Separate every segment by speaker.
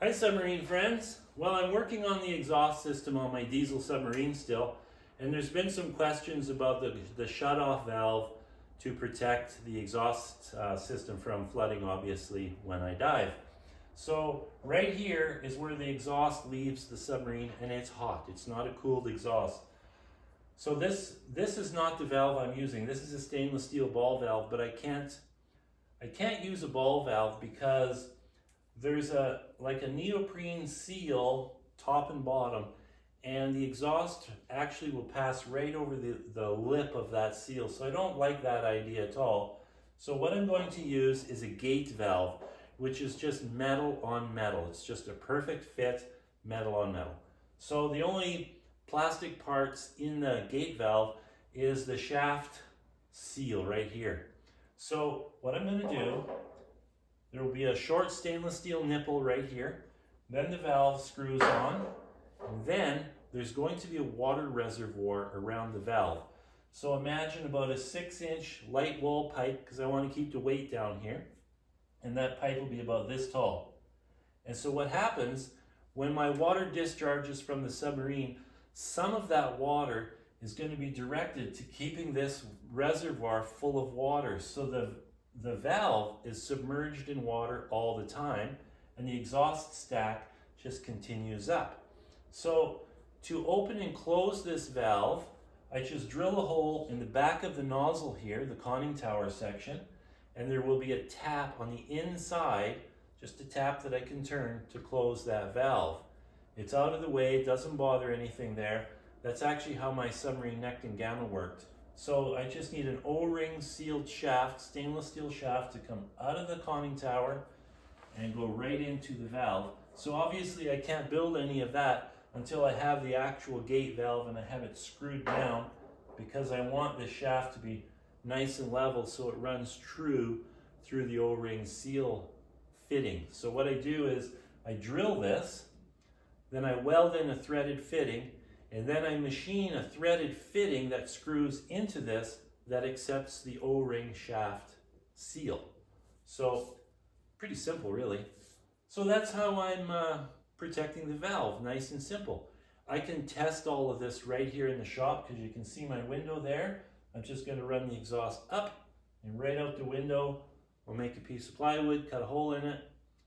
Speaker 1: Hi submarine friends. Well, I'm working on the exhaust system on my diesel submarine still, and there's been some questions about the shut-off valve to protect the exhaust system from flooding, obviously, when I dive. So right here is where the exhaust leaves the submarine, and it's hot. It's not a cooled exhaust. So this is not the valve I'm using. This is a stainless steel ball valve, but I can't use a ball valve because there's like a neoprene seal top and bottom, and the exhaust actually will pass right over the lip of that seal. So I don't like that idea at all. So what I'm going to use is a gate valve, which is just metal on metal. It's just a perfect fit, metal on metal. So the only plastic parts in the gate valve is the shaft seal right here. So what I'm going to do, there will be a short stainless steel nipple right here. Then the valve screws on. And then there's going to be a water reservoir around the valve. So imagine about a 6-inch light wall pipe, because I want to keep the weight down here. And that pipe will be about this tall. And so what happens, when my water discharges from the submarine, some of that water is going to be directed to keeping this reservoir full of water. So the valve is submerged in water all the time, and the exhaust stack just continues up. So to open and close this valve, I just drill a hole in the back of the nozzle here, the conning tower section, and there will be a tap on the inside, just a tap that I can turn to close that valve. It's out of the way, it doesn't bother anything there. That's actually how my submarine Necton Gamma worked. So I just need an O-ring sealed shaft, stainless steel shaft, to come out of the conning tower and go right into the valve. So obviously I can't build any of that until I have the actual gate valve and I have it screwed down, because I want the shaft to be nice and level so it runs true through the O-ring seal fitting. So what I do is I drill this, then I weld in a threaded fitting, and then I machine a threaded fitting that screws into this that accepts the O-ring shaft seal. So pretty simple, really. So that's how I'm protecting the valve, nice and simple. I can test all of this right here in the shop, because you can see my window there. I'm just going to run the exhaust up and right out the window. I'll make a piece of plywood, cut a hole in it,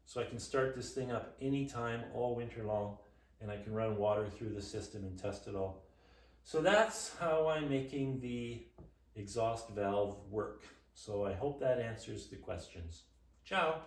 Speaker 1: so I can start this thing up anytime, all winter long, and I can run water through the system and test it all. So that's how I'm making the exhaust valve work. So I hope that answers the questions. Ciao.